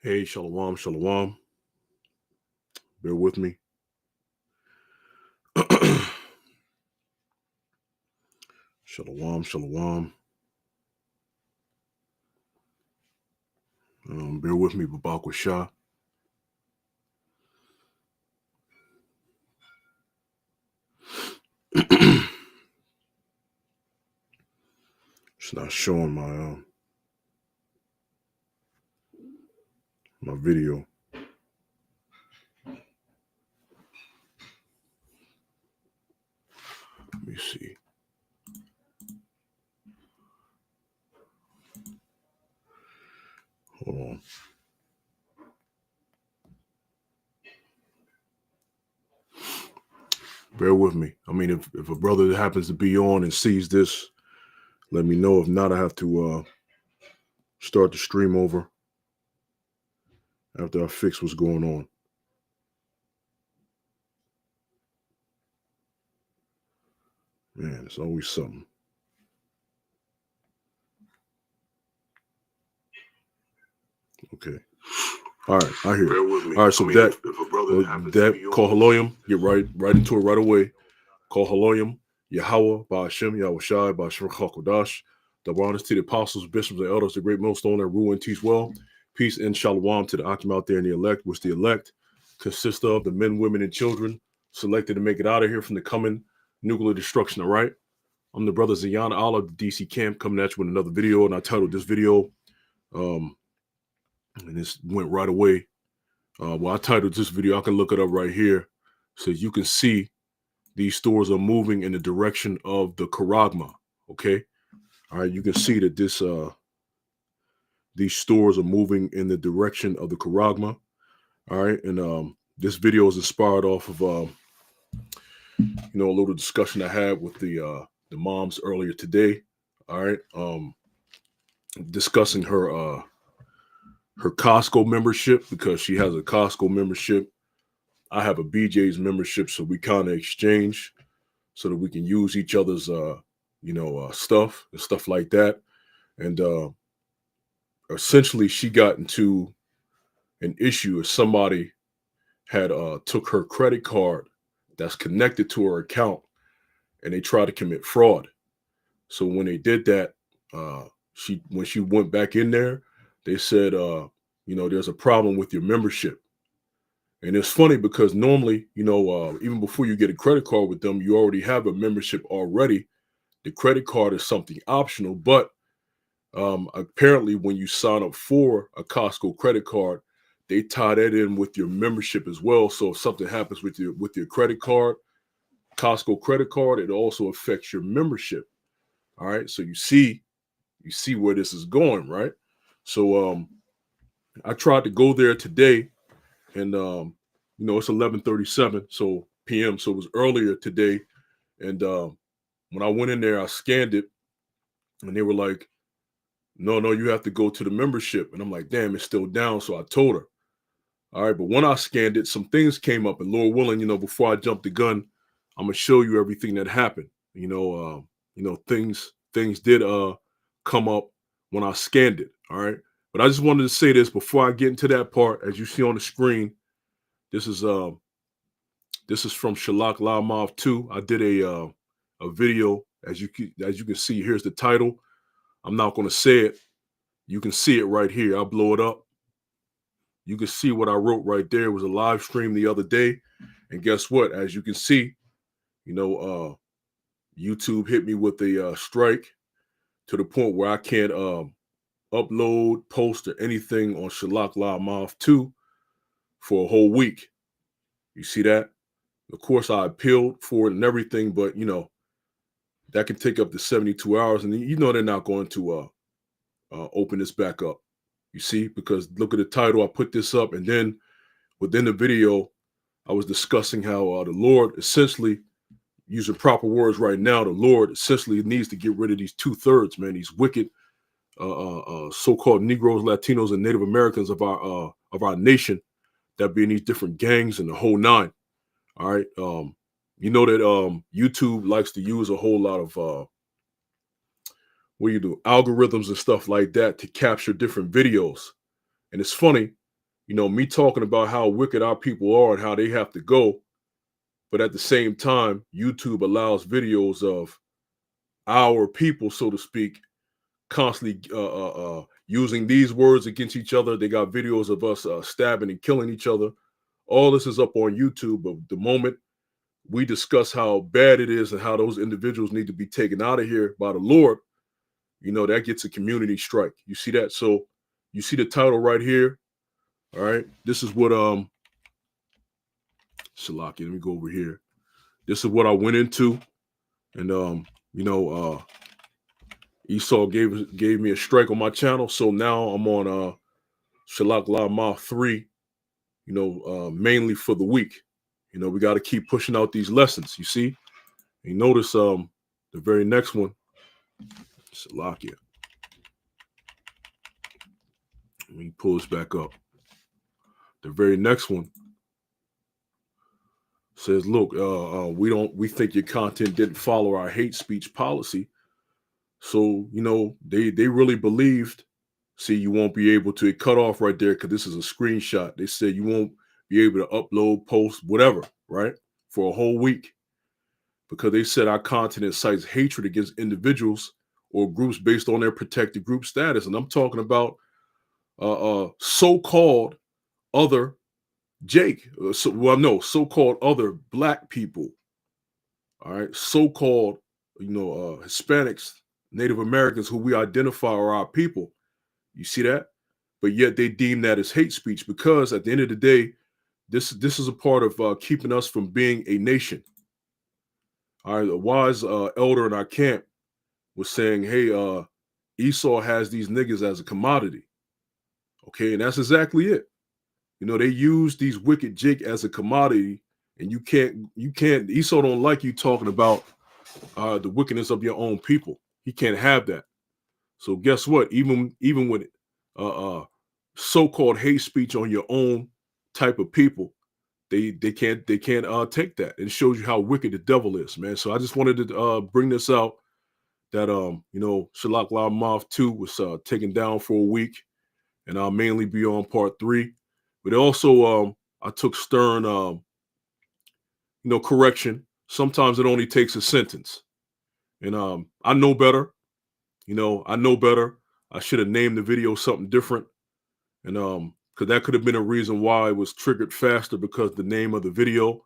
Hey, shalom, shalom. Bear with me. Shalom, shalom. Bear with me, Babak Shah. It's not showing my video. Let me see. Hold on. Bear with me. I mean, if a brother happens to be on and sees this, let me know. If not, I have to start the stream over after I fix what's going on. Man, it's always something. Okay. All right, I hear it. All right, so that call Haloyim, get right into it right away. Call Haloyim, Yahweh, Ba'ashem, Yahweh Shai, Ba'ashem Chakodash. Double honors to the apostles, bishops, and elders, the great millstone that rule and teach well. Peace and shalom to the Akim out there in the elect, which the elect consists of the men, women, and children selected to make it out of here from the coming nuclear destruction, all right? I'm the brother Zion Allah of the DC camp coming at you with another video, and I titled this video, and this went right away. Well, I titled this video, I can look it up right here, so you can see these stores are moving in the direction of the Charagma. Okay. All right. You can see that these stores are moving in the direction of the Charagma. All right. And this video is inspired off of a little discussion I had with the moms earlier today. All right. Discussing her Costco membership, because she has a Costco membership. I have a BJ's membership, so we kind of exchange so that we can use each other's stuff and stuff like that. And essentially she got into an issue if somebody had took her credit card that's connected to her account and they tried to commit fraud. So when they did that, when she went back in there, they said, there's a problem with your membership. And it's funny because normally, even before you get a credit card with them, you already have a membership already. The credit card is something optional, but apparently when you sign up for a Costco credit card, they tie that in with your membership as well. So if something happens with your credit card, Costco credit card, it also affects your membership. All right. So you see where this is going, right? So I tried to go there today, and it's 11:37 p.m. So it was earlier today. And when I went in there, I scanned it, and they were like, no, you have to go to the membership. And I'm like, damn, it's still down. So I told her. All right. But when I scanned it, some things came up. And Lord willing, before I jump the gun, I'm going to show you everything that happened. Things did come up when I scanned it. All right. But I just wanted to say this before I get into that part. As you see on the screen, this is from Shalak Lamav 2. I did a video. As you can see, here's the title. I'm not going to say it. You can see it right here. I'll blow it up. You can see what I wrote right there. It was a live stream the other day. And guess what? As you can see, YouTube hit me with a strike to the point where I can't upload, post, or anything on Shalak Lamav 2 for a whole week. You see that? Of course, I appealed for it and everything, but, that can take up to 72 hours. And they're not going to open this back up. You see, because look at the title. I put this up, and then within the video, I was discussing how the Lord, essentially, using proper words right now, the Lord essentially needs to get rid of these 2/3, man, these wicked so-called Negroes, Latinos, and Native Americans of our nation that be in these different gangs and the whole nine. All right. That YouTube likes to use a whole lot of algorithms and stuff like that to capture different videos. And it's funny me talking about how wicked our people are and how they have to go. But at the same time, YouTube allows videos of our people, so to speak, constantly using these words against each other. They got videos of us stabbing and killing each other. All this is up on YouTube. But the moment we discuss how bad it is and how those individuals need to be taken out of here by the Lord, that gets a community strike. You see that? So you see the title right here. All right. This is what Shalaki, let me go over here. This is what I went into. And Esau gave me a strike on my channel. So now I'm on Shalak La Ma 3, mainly for the week. We got to keep pushing out these lessons, you see? And you notice the very next one, Shalakia. Let me pull this back up. The very next one says, look, we think your content didn't follow our hate speech policy. So, they really believed, see, you won't be able to, it cut off right there because this is a screenshot. They said you won't be able to upload, post, whatever, right, for a whole week because they said our content incites hatred against individuals or groups based on their protected group status. And I'm talking about so-called other so-called other black people, all right, so-called, Hispanics, Native Americans who we identify are our people. You see that? But yet they deem that as hate speech because at the end of the day, this is a part of keeping us from being a nation. All right, a wise elder in our camp was saying, hey, Esau has these niggas as a commodity. Okay, and that's exactly it. They use these wicked jake as a commodity, and you can't, Esau don't like you talking about the wickedness of your own people. He can't have that. So guess what? Even with so-called hate speech on your own type of people, they can't take that. It shows you how wicked the devil is, man. So I just wanted to bring this out that Shalak La Mav 2 was taken down for a week, and I'll mainly be on part 3. But also I took stern correction. Sometimes it only takes a sentence. And I know better. I know better. I should have named the video something different. And because that could have been a reason why it was triggered faster because the name of the video.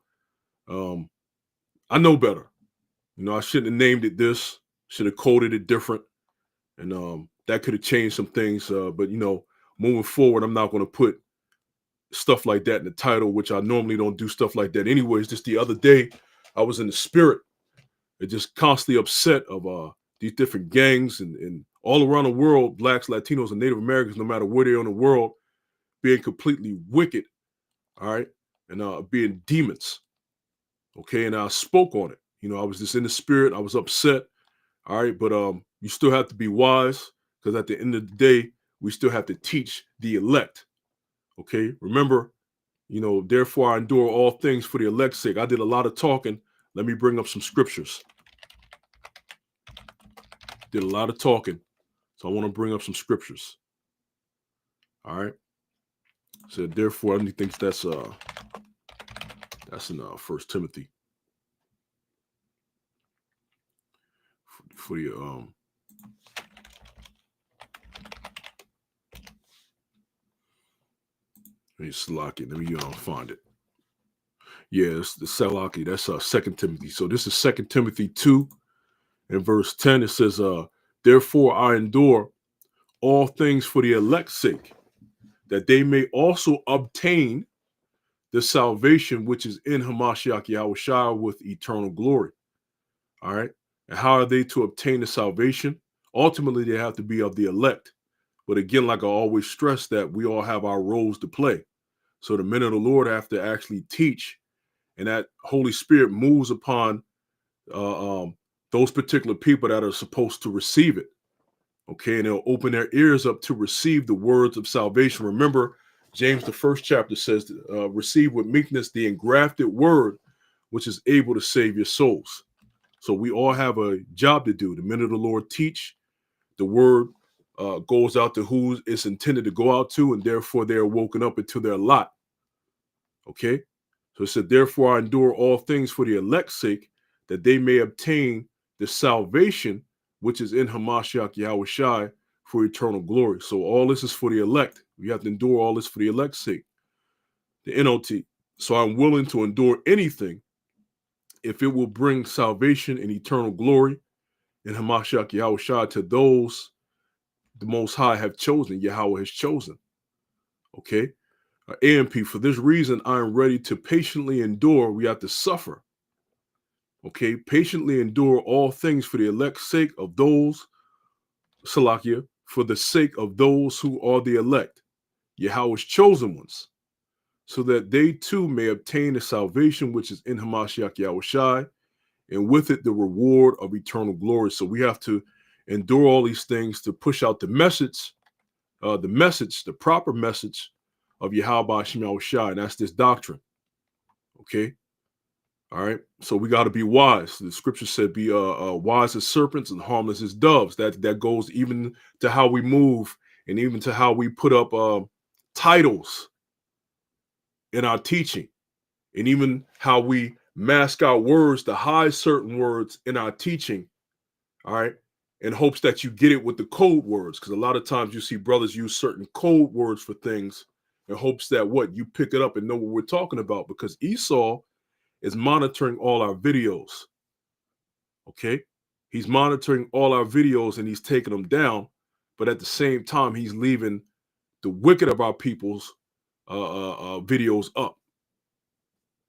I know better. I shouldn't have named it this. Should have coded it different. And that could have changed some things. But moving forward, I'm not going to put stuff like that in the title, which I normally don't do stuff like that anyways. Just the other day, I was in the spirit. It just constantly upset of these different gangs and all around the world, blacks, Latinos, and Native Americans, no matter where they are in the world, being completely wicked, all right, and being demons, okay, and I spoke on it. I was just in the spirit. I was upset, all right, but you still have to be wise because at the end of the day, we still have to teach the elect, okay? Remember, therefore I endure all things for the elect's sake. I did a lot of talking. Let me bring up some scriptures. Did a lot of talking. So I want to bring up some scriptures. All right. So therefore, I think that's in 1 Timothy. For the let me Salaki. Let me find it. Yeah, it's the Salaki. That's 2 Timothy. So this is 2 Timothy 2 and verse 10. It says, therefore I endure all things for the elect's sake, that they may also obtain the salvation which is in Hamashiach Yahushua with eternal glory. All right. And how are they to obtain the salvation? Ultimately, they have to be of the elect. But again, like I always stress, that we all have our roles to play. So the men of the Lord have to actually teach, and that Holy Spirit moves upon those particular people that are supposed to receive it. Okay, and they'll open their ears up to receive the words of salvation. Remember, James, the 1st chapter says, receive with meekness the engrafted word, which is able to save your souls. So we all have a job to do. The men of the Lord teach the word, goes out to who it's intended to go out to, and therefore they are woken up into their lot. Okay? So it said, therefore I endure all things for the elect's sake, that they may obtain the salvation which is in Hamashiach Yahweh Shai for eternal glory. So all this is for the elect. We have to endure all this for the elect's sake. The NLT. So I'm willing to endure anything if it will bring salvation and eternal glory in Hamashiach Yahweh Shai to those the Most High have chosen, Yahweh has chosen. Okay? AMP, for this reason, I am ready to patiently endure. We have to suffer. Okay? Patiently endure all things for the elect's sake of those, Salakia, for the sake of those who are the elect, Yahweh's chosen ones, so that they too may obtain the salvation which is in Hamashiach Yahweh Shai, and with it the reward of eternal glory. So we have to endure all these things to push out the message, the proper message of Yahweh Shai, and that's this doctrine. Okay? All right. So we got to be wise. The scripture said, "Be wise as serpents and harmless as doves." That goes even to how we move, and even to how we put up titles in our teaching, and even how we mask our words to hide certain words in our teaching. All right, in hopes that you get it with the code words, because a lot of times you see brothers use certain code words for things in hopes that what you pick it up and know what we're talking about, because Esau is monitoring all our videos. Okay, he's monitoring all our videos and he's taking them down, but at the same time he's leaving the wicked of our people's videos up.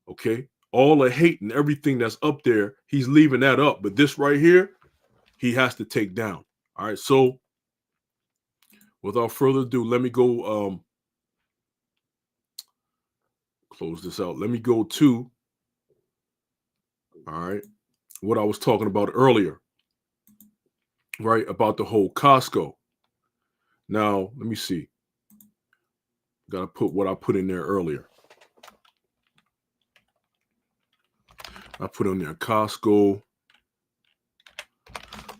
Okay, all the hate and everything that's up there, he's leaving that up, but this right here, he has to take down. All right, so without further ado, let me go close this out. Let me go to, all right, what I was talking about earlier, right, about the whole Costco. Now, let me see. Got to put what I put in there earlier. I put on there Costco.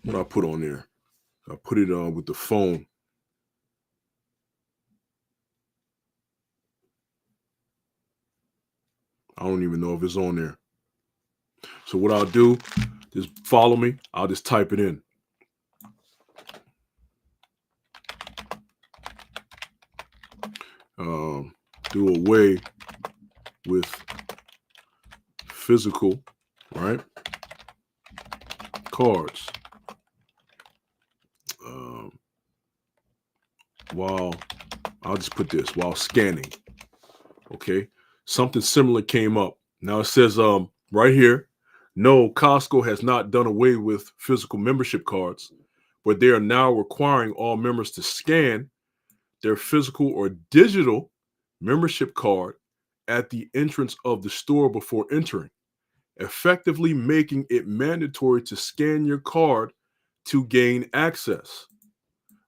What I put on there? I put it on with the phone. I don't even know if it's on there. So what I'll do, just follow me. I'll just type it in. Do away with physical, right? Cards. While I'll just put this while scanning. Okay, something similar came up. Now it says right here, no, Costco has not done away with physical membership cards, but they are now requiring all members to scan their physical or digital membership card at the entrance of the store before entering, effectively making it mandatory to scan your card to gain access,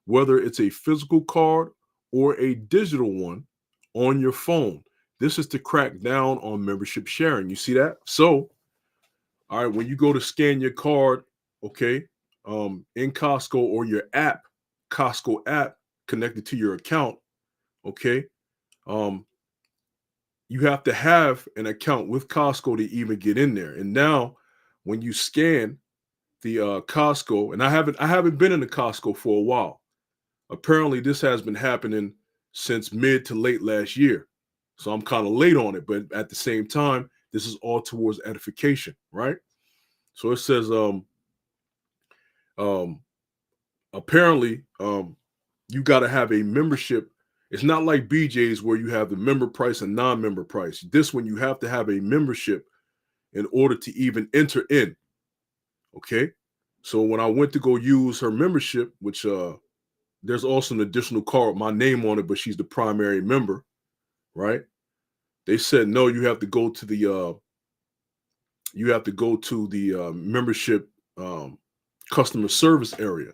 whether it's a physical card or a digital one on your phone. This is to crack down on membership sharing. You see that? So, all right, when you go to scan your card, okay, in Costco or your app, Costco app connected to your account, okay, you have to have an account with Costco to even get in there. And now, when you scan the Costco, and I haven't been in the Costco for a while. Apparently, this has been happening since mid to late last year. So I'm kind of late on it, but at the same time, this is all towards edification, right? So it says, apparently, you got to have a membership. It's not like BJ's where you have the member price and non-member price. This one, you have to have a membership in order to even enter in. Okay. So when I went to go use her membership, which there's also an additional card with my name on it, but she's the primary member, right? They said no, you have to go to the membership customer service area,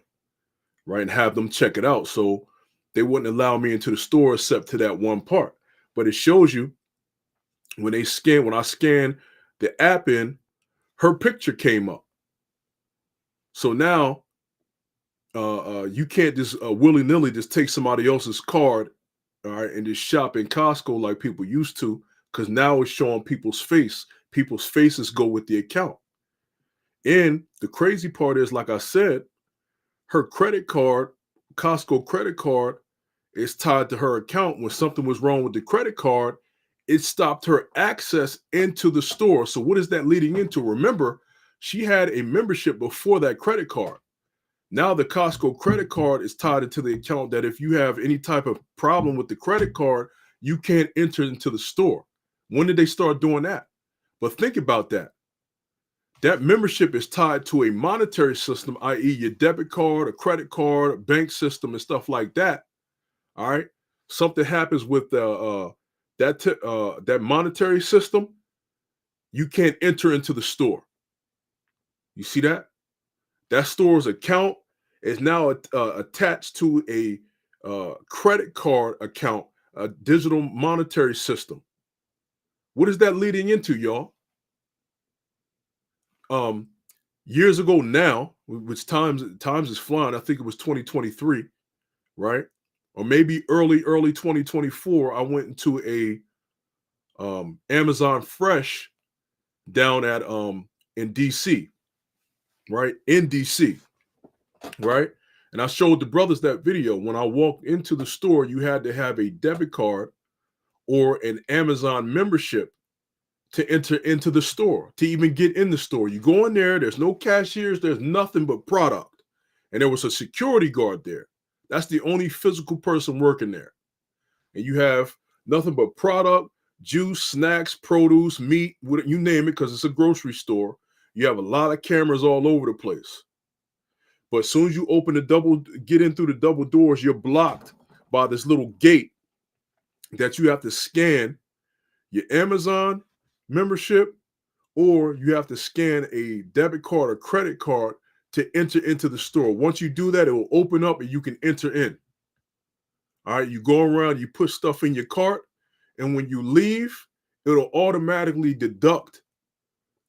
right, and have them check it out. So they wouldn't allow me into the store except to that one part. But it shows you when I scan the app in, her picture came up. So now You can't just willy-nilly just take somebody else's card, all right, and just shop in Costco like people used to, because now it's showing people's face. People's faces go with the account. And the crazy part is, like I said, her credit card, Costco credit card, is tied to her account. When something was wrong with the credit card, it stopped her access into the store. So what is that leading into? Remember, she had a membership before that credit card. Now the Costco credit card is tied into the account that if you have any type of problem with the credit card, you can't enter into the store. When did they start doing that? But think about that. That membership is tied to a monetary system, i.e. your debit card, a credit card, a bank system, and stuff like that. All right. Something happens with that monetary system, you can't enter into the store. You see that? That store's account is now attached to a credit card account, a digital monetary system. What is that leading into, y'all? Years ago now, which times is flying. I think it was 2023, right? Or maybe early 2024. I went into a Amazon Fresh down at in DC, right? In DC, right? And I showed the brothers that video. When I walked into the store, you had to have a debit card or an Amazon membership to enter into the store, to even get in the store. You go in there, there's no cashiers, there's nothing but product. And there was a security guard there. That's the only physical person working there. And you have nothing but product, juice, snacks, produce, meat, you name it, because it's a grocery store. You have a lot of cameras all over the place. But as soon as you get in through the double doors, you're blocked by this little gate that you have to scan your Amazon membership, or you have to scan a debit card or credit card to enter into the store. Once you do that, it will open up and you can enter in. All right, you go around, you put stuff in your cart, and when you leave, it'll automatically deduct,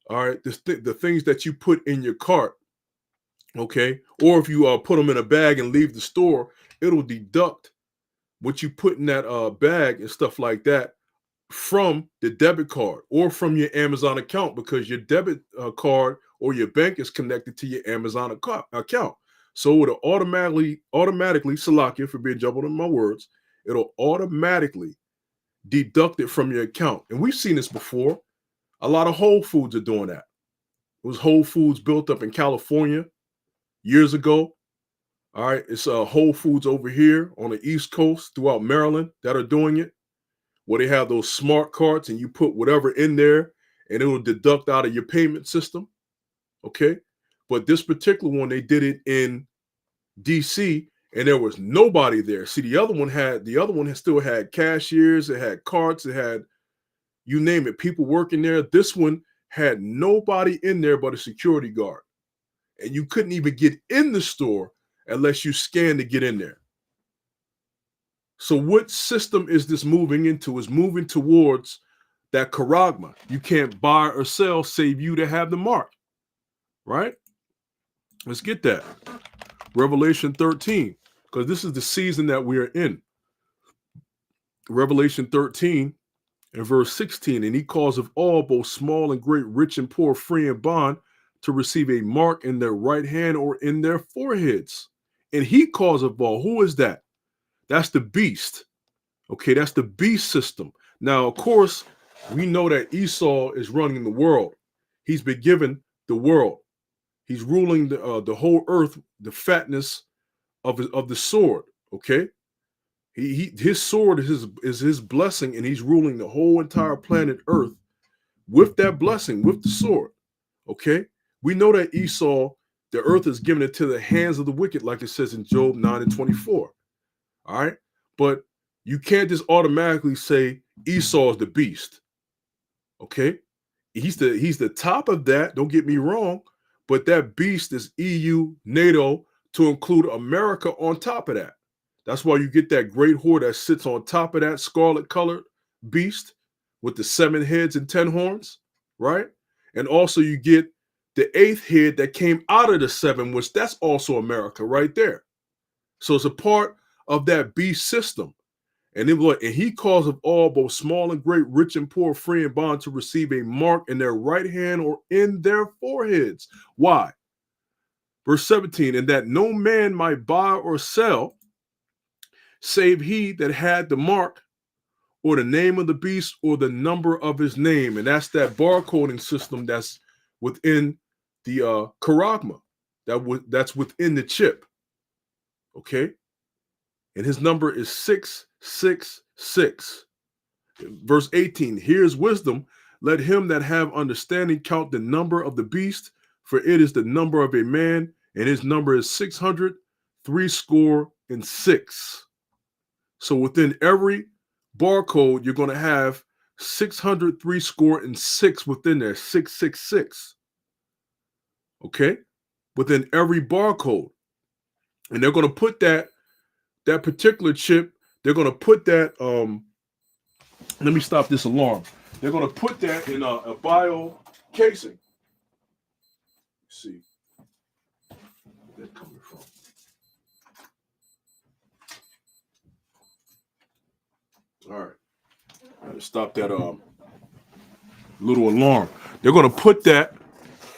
all right, the things that you put in your cart, okay? Or if you put them in a bag and leave the store, it'll deduct what you put in that bag and stuff like that from the debit card or from your Amazon account, because your debit card or your bank is connected to your Amazon account. So it'll automatically, Salakia, for being jumbled in my words, it'll automatically deduct it from your account. And we've seen this before. A lot of Whole Foods are doing that. It was Whole Foods built up in California years ago. All right, it's Whole Foods over here on the East Coast throughout Maryland that are doing it, where they have those smart carts and you put whatever in there and it will deduct out of your payment system. Okay. But this particular one, they did it in DC and there was nobody there. See, the other one still had cashiers, it had carts, it had, you name it, people working there. This one had nobody in there but a security guard. And you couldn't even get in the store unless you scanned to get in there. So what system is this moving into? Is moving towards that Charagma. You can't buy or sell save you to have the mark, right? Let's get that. Revelation 13, because this is the season that we are in. Revelation 13 and verse 16, and he calls of all, both small and great, rich and poor, free and bond, to receive a mark in their right hand or in their foreheads. And he calls of all. Who is that? That's the beast. Okay, that's the beast system. Now, of course, we know that Esau is running the world. He's been given the world. He's ruling the whole earth, the fatness of the sword. Okay, his sword is his blessing, and he's ruling the whole entire planet Earth with that blessing, with the sword. Okay, we know that Esau, the earth is given into the hands of the wicked, like it says in Job 9:24. All right, but you can't just automatically say Esau is the beast. Okay, he's the top of that. Don't get me wrong, but that beast is EU, NATO, to include America on top of that. That's why you get that great whore that sits on top of that scarlet colored beast with the 7 heads and 10 horns, right? And also you get the eighth head that came out of the seven, which that's also America right there. So it's a part of that beast system. And then what? And he calls of all, both small and great, rich and poor, free and bond, to receive a mark in their right hand or in their foreheads. Why? Verse 17, and that no man might buy or sell, save he that had the mark, or the name of the beast, or the number of his name. And that's that barcoding system that's within the Charagma, that's within the chip. Okay? And his number is 666. Verse 18, here's wisdom. Let him that have understanding count the number of the beast, for it is the number of a man, and his number is 666. So within every barcode, you're going to have 666 within there, 666. Okay? Within every barcode. And they're going to put that particular chip, they're going to put that, let me stop this alarm. They're going to put that in a bio casing. Let's see where that's coming from. All right. I had to stop that little alarm. They're going to put that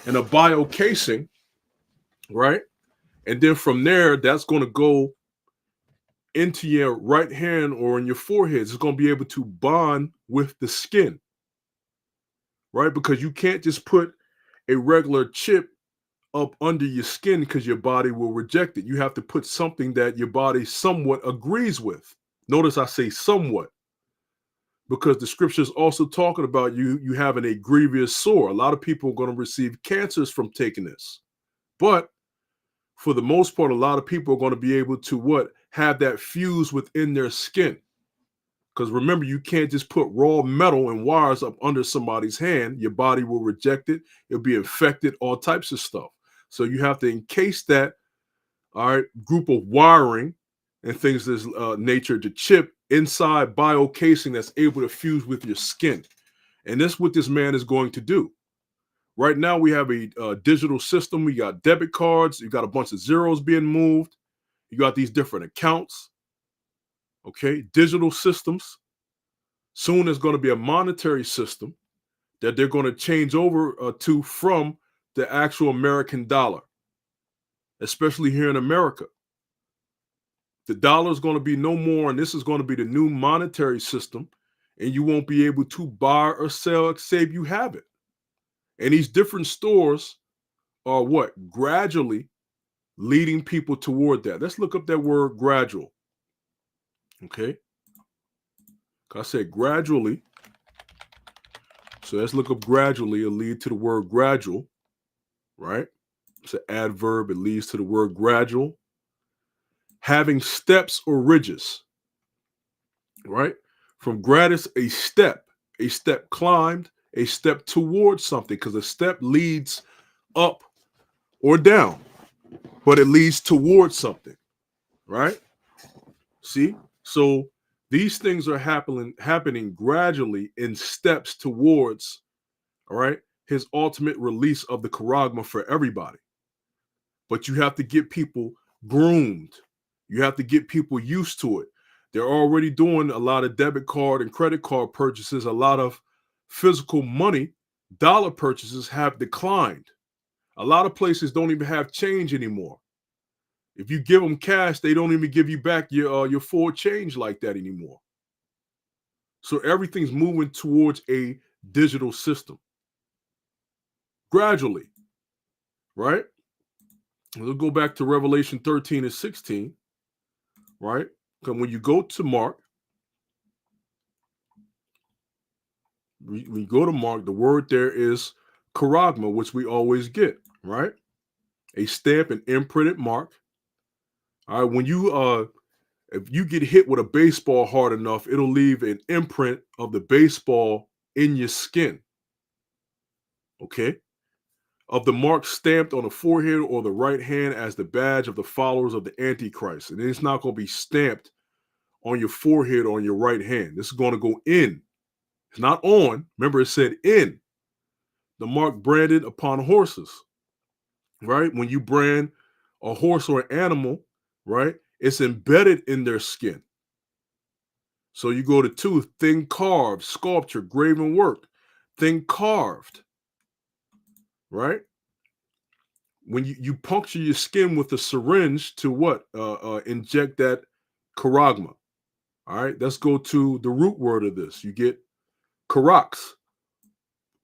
in a bio casing, right? And then from there, that's going to go into your right hand or in your forehead. It's going to be able to bond with the skin, right? Because you can't just put a regular chip up under your skin because your body will reject it. You have to put something that your body somewhat agrees with. Notice I say somewhat, because the scripture is also talking about you having a grievous sore. A lot of people are going to receive cancers from taking this. But for the most part, a lot of people are going to be able to have that fuse within their skin. Because remember, you can't just put raw metal and wires up under somebody's hand. Your body will reject it. It'll be infected, all types of stuff. So you have to encase that, all right, group of wiring and things of this nature to chip inside bio casing that's able to fuse with your skin. And that's what this man is going to do. Right now, we have a digital system. We got debit cards. You got a bunch of zeros being moved. You got these different accounts. Okay, digital systems. Soon there's going to be a monetary system that they're going to change over to from the actual American dollar, especially here in America. The dollar is going to be no more, and this is going to be the new monetary system, and you won't be able to buy or sell except you have it. And these different stores are gradually leading people toward that. Let's look up that word gradual. Okay. I said gradually. So let's look up gradually. It'll lead to the word gradual, right? It's an adverb. It leads to the word gradual. Having steps or ridges, right? From gratis, a step climbed, a step towards something, because a step leads up or down, but it leads towards something, right? See? So these things are happening gradually in steps towards, all right, his ultimate release of the Charagma for everybody. But you have to get people groomed. You have to get people used to it. They're already doing a lot of debit card and credit card purchases. A lot of physical money, dollar purchases have declined. A lot of places don't even have change anymore. If you give them cash, they don't even give you back your full change like that anymore. So everything's moving towards a digital system. Gradually, right? We'll go back to Revelation 13 and 16, right? Because when you go to Mark, the word there is Charagma, which we always get, right? A stamp, an imprinted mark. All right, when you if you get hit with a baseball hard enough, it'll leave an imprint of the baseball in your skin. Okay? Of the mark stamped on the forehead or the right hand as the badge of the followers of the Antichrist. And it's not going to be stamped on your forehead or on your right hand. This is going to go in. It's not on. Remember, it said in. The mark branded upon horses. right? When you brand a horse or an animal, right, it's embedded in their skin. So you go to tooth, thin carved, sculpture, graven work, thin carved, right? When you puncture your skin with a syringe to what? Inject that charagma. All right, let's go to the root word of this. You get Karax.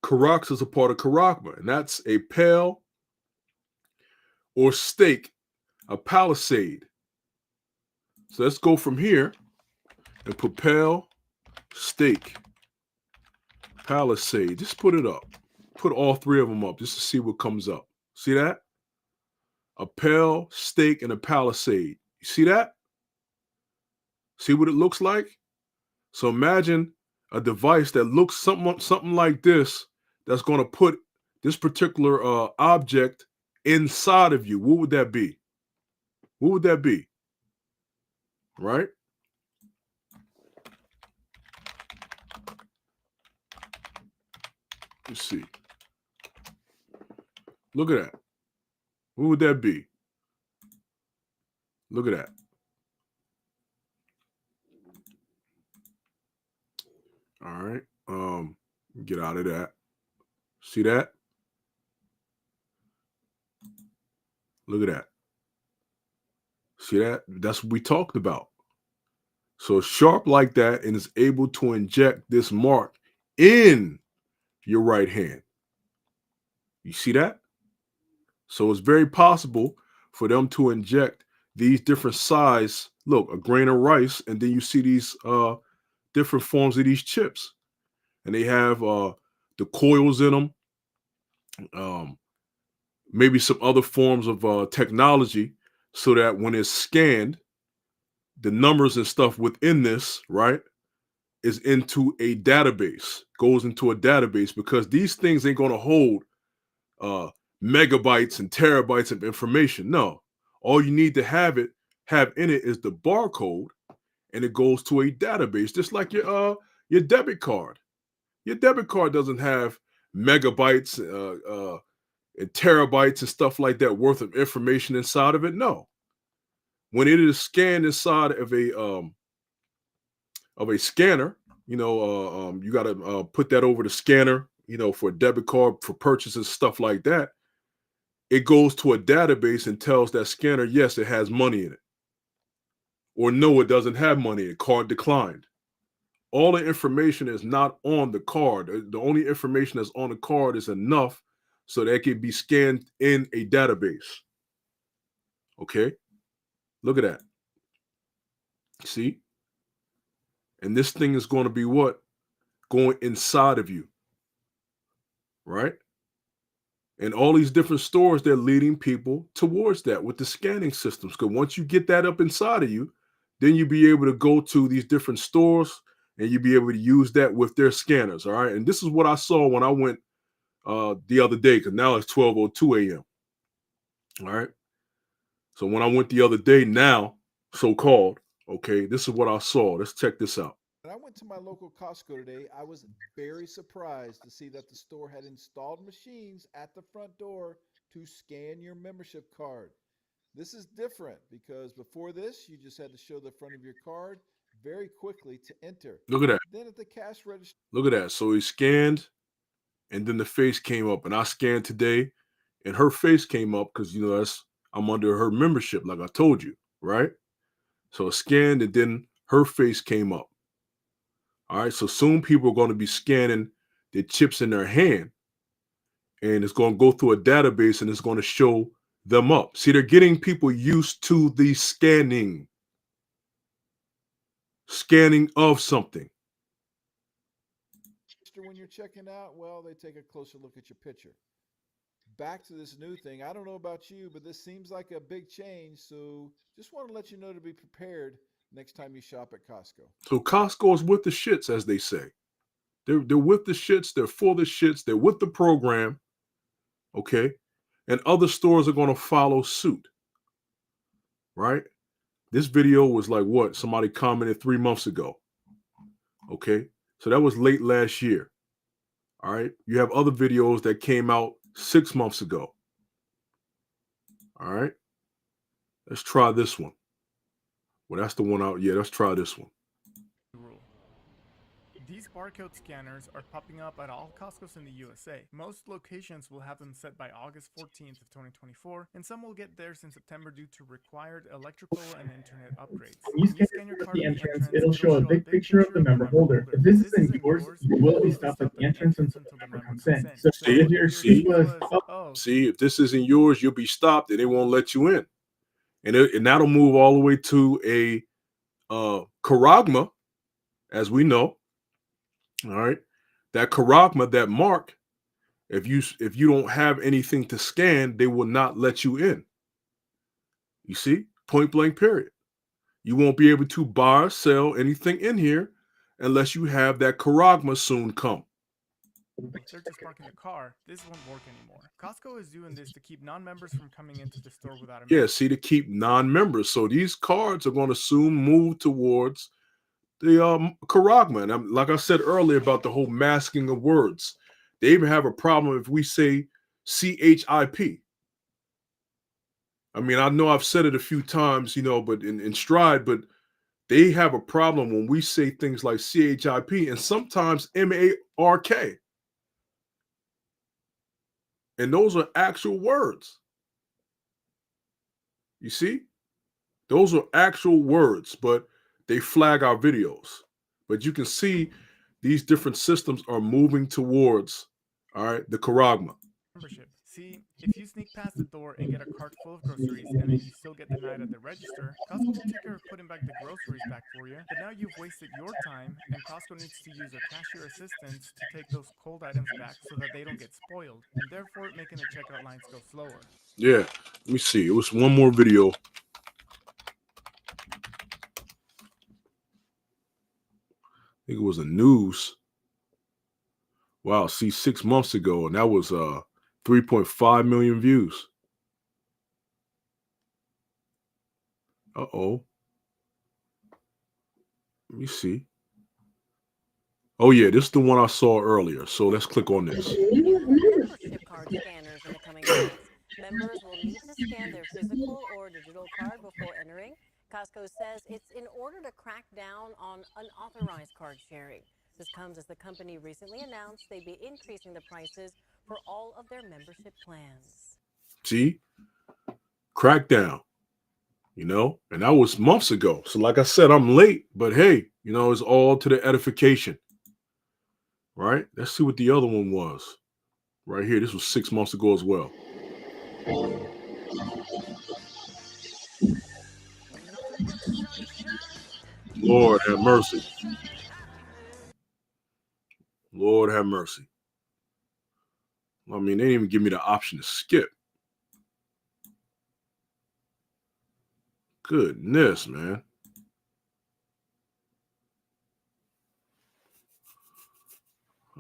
Karax is a part of charagma, and that's a pale or stake, a palisade. So let's go from here and put pale, stake, palisade. Just put it up. Put all three of them up just to see what comes up. See that? A pale, stake, and a palisade. You see that? See what it looks like? So imagine a device that looks something like this that's going to put this particular object inside of you. What would that be? What would that be? Right? Let's see. Look at that. What would that be? Look at that. All right. Get out of that. See that? Look at that. See that? That's what we talked about. So sharp like that and is able to inject this mark in your right hand. You see that? So it's very possible for them to inject these different size. Look, a grain of rice, and then you see these different forms of these chips, and they have the coils in them. Maybe some other forms of technology, so that when it's scanned, the numbers and stuff within this, right, is into a database, goes into a database, because these things ain't going to hold uh, megabytes and terabytes of information. No, all you need to have in it is the barcode, and it goes to a database, just like your debit card. Your debit card doesn't have megabytes and terabytes and stuff like that worth of information inside of it. No, when it is scanned inside of a scanner, you got to put that over the scanner, for a debit card, for purchases, stuff like that. It goes to a database and tells that scanner, yes, it has money in it, or no, it doesn't have money in it, card declined. All the information is not on the card. The only information that's on the card is enough so that it can be scanned in a database. Okay, look at that. See? And this thing is going to be what? Going inside of you, right? And all these different stores, they're leading people towards that with the scanning systems. Because once you get that up inside of you, then you'll be able to go to these different stores and you'll be able to use that with their scanners. All right. And this is what I saw when I went the other day, because now it's 12:02 a.m. All right. So when I went the other day, now so called, okay, this is what I saw. Let's check this out. When I went to my local Costco today, I was very surprised to see that the store had installed machines at the front door to scan your membership card. This is different because before this, you just had to show the front of your card very quickly to enter. Look at that. Then at the cash register, Look at that. So he scanned and then the face came up, and I scanned today and her face came up because that's I'm under her membership, like I told you, right? So I scanned and then her face came up. All right. So soon people are going to be scanning the chips in their hand, and it's going to go through a database and it's going to show them up. See, they're getting people used to the scanning of something. when you're checking out, well, they take a closer look at your picture. Back to this new thing. I don't know about you, but this seems like a big change. So just want to let you know to be prepared next time you shop at Costco. So Costco is with the shits, as they say. They're with the shits. They're for the shits. They're with the program. Okay. And other stores are going to follow suit. Right. This video was like what? Somebody commented 3 months ago. Okay. So that was late last year. All right. You have other videos that came out 6 months ago. All right. Let's try this one. Well, that's the one out. Yeah, let's try this one. Rule. These barcode scanners are popping up at all Costco's in the USA. Most locations will have them set by August 14th of 2024, and some will get theirs in September due to required electrical and internet upgrades. When you scan your card at the entrance, it'll show a big picture of the member holder. If this isn't yours, you will be stopped at the entrance until the member comes in. So if See, if this isn't yours, you'll be stopped and they won't let you in. And that'll move all the way to a Charagma, as we know. All right. That Charagma, that mark, if you don't have anything to scan, they will not let you in. You see? Point blank period. You won't be able to buy or sell anything in here unless you have that Charagma soon come. They're just parking a car. This won't work anymore. Costco is doing this to keep non-members from coming into the store without a member. Yeah, see, to keep non-members. So these cards are going to soon move towards the Charagma. And like I said earlier about the whole masking of words, they even have a problem if we say CHIP. I mean, I know I've said it a few times, but in stride, but they have a problem when we say things like CHIP and sometimes MARK. And those are actual words. You see? Those are actual words, but they flag our videos. But you can see these different systems are moving towards, all right, the Charagma. Membership. See, if you sneak past the door and get a cart full of groceries and then you still get denied at the register, Costco will take care of putting back the groceries back for you. But now you've wasted your time, and Costco needs to use a cashier assistant to take those cold items back so that they don't get spoiled, and therefore making the checkout lines go slower. Yeah, let me see. It was one more video. I think it was a news. Wow, see, 6 months ago, and that was 3.5 million views. Uh-oh. Let me see. Oh, yeah, this is the one I saw earlier. So let's click on this. Membership card scanners in the coming months. Members will need to scan their physical or digital card before entering. Costco says it's in order to crack down on unauthorized card sharing. This comes as the company recently announced they'd be increasing the prices for all of their membership plans. See? Crackdown. And that was months ago. So like I said, I'm late, but hey, it's all to the edification. Right? Let's see what the other one was. Right here. This was 6 months ago as well. Lord have mercy. Lord have mercy. I mean, they didn't even give me the option to skip. Goodness, man.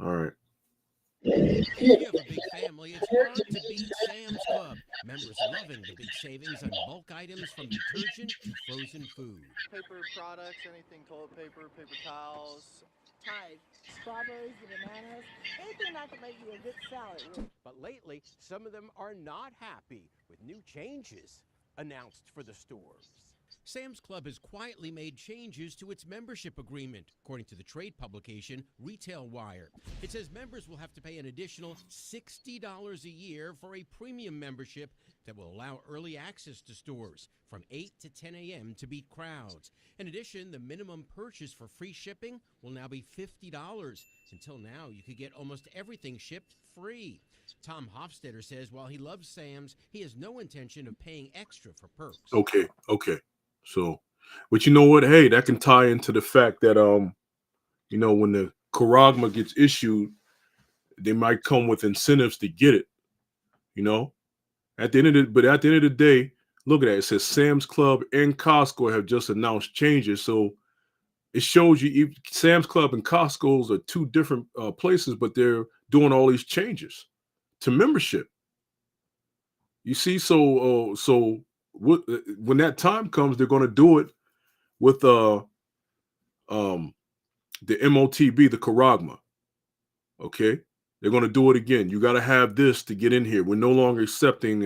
All right. If you have a big family, it's hard to beat Sam's Club. Members loving the big savings on bulk items from detergent to frozen food. Paper products, anything toilet paper, paper towels. Tide, strawberries, the bananas, anything that can make you a good salad. But lately, some of them are not happy with new changes announced for the stores. Sam's Club has quietly made changes to its membership agreement, according to the trade publication Retail Wire. It says members will have to pay an additional $60 a year for a premium membership that will allow early access to stores from 8 to 10 a.m. to beat crowds. In addition, the minimum purchase for free shipping will now be $50. Until now, you could get almost everything shipped free. Tom Hofstetter says while he loves Sam's, he has no intention of paying extra for perks. Okay. So, but you know what? Hey, that can tie into the fact that, when the Charagma gets issued, they might come with incentives to get it, At the end of the day, look at that. It says Sam's Club and Costco have just announced changes. So it shows you Sam's Club and Costco's are two different places, but they're doing all these changes to membership. You see, so when that time comes, they're going to do it with the MOTB, the Charagma. Okay, they're going to do it again. You got to have this to get in here. We're no longer accepting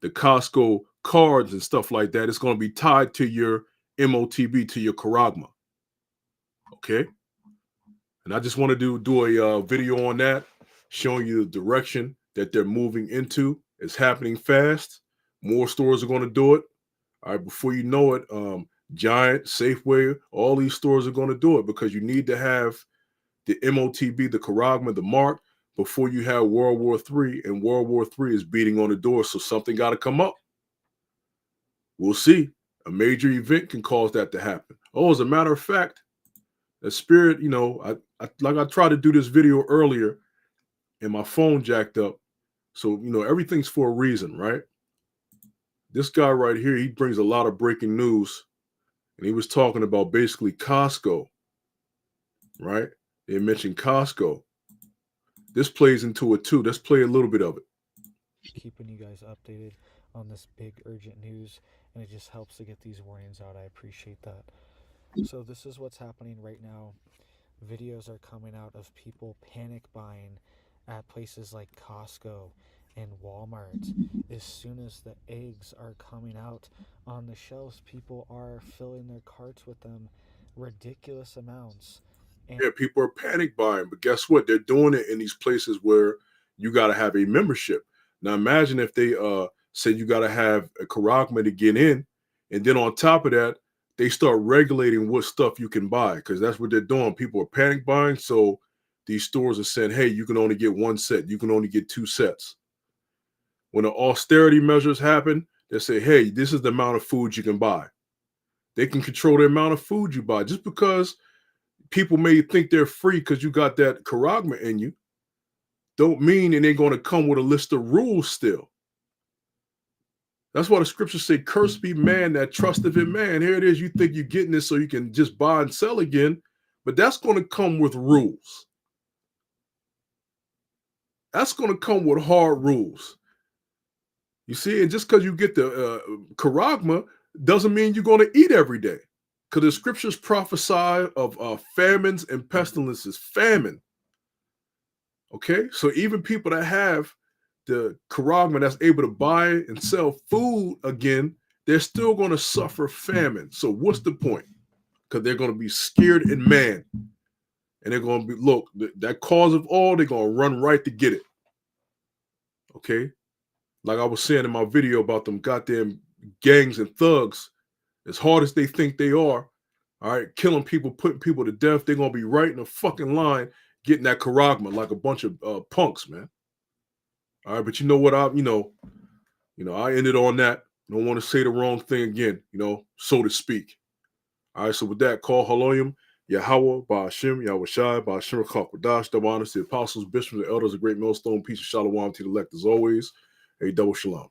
the Costco cards and stuff like that, it's going to be tied to your MOTB, to your Charagma. Okay. And I just want to do a video on that, showing you the direction that they're moving into. It's happening fast. More stores are going to do it. All right. Before you know it, Giant, Safeway, all these stores are going to do it, because you need to have the MOTB, the Charagma, the mark, before you have World War III, and World War III is beating on the door. So something got to come up. We'll see. A major event can cause that to happen. Oh, as a matter of fact, the spirit, you know, I tried to do this video earlier and my phone jacked up. So, you know, everything's for a reason, right? This guy right here, he brings a lot of breaking news. And he was talking about basically Costco, right? They mentioned Costco. This plays into it too. Let's play a little bit of it. Keeping you guys updated on this big urgent news, and it just helps to get these warnings out. I appreciate that. So this is what's happening right now. Videos are coming out of people panic buying at places like Costco and Walmart. As soon as the eggs are coming out on the shelves, people are filling their carts with them, ridiculous amounts. And yeah, people are panic buying, but guess what? They're doing it in these places where you got to have a membership. Now imagine if they said you got to have a Charagma to get in, and then on top of that, they start regulating what stuff you can buy, because that's what they're doing. People are panic buying, so these stores are saying, hey, you can only get one set. You can only get 2 sets. When the austerity measures happen, they say, hey, this is the amount of food you can buy. They can control the amount of food you buy. Just because people may think they're free because you got that Charagma in you, don't mean it ain't going to come with a list of rules still. That's why the scriptures say, cursed be man that trusteth in man. Here it is. You think you're getting this so you can just buy and sell again, but that's going to come with rules. That's going to come with hard rules. You see, and just because you get the Charagma doesn't mean you're going to eat every day, because the scriptures prophesy of famines and pestilences. Famine. Okay, so even people that have the Charagma that's able to buy and sell food again, they're still going to suffer famine. So what's the point? Because they're going to be scared in man. And they're going to be, look, that cause of all, they're going to run right to get it. Okay? Like I was saying in my video about them goddamn gangs and thugs, as hard as they think they are, all right, killing people, putting people to death, they're going to be right in the fucking line getting that Charagma like a bunch of punks, man. All right, but you know what? I ended on that. I don't want to say the wrong thing again, so to speak. All right, so with that, call Haloyim, Yahweh, Ba'ashim, Yahweh Shai, Ba'ashim, Kakwadash, double honors to the apostles, bishops, and elders, a great millstone, peace and shalom to the elect as always. A double shalom.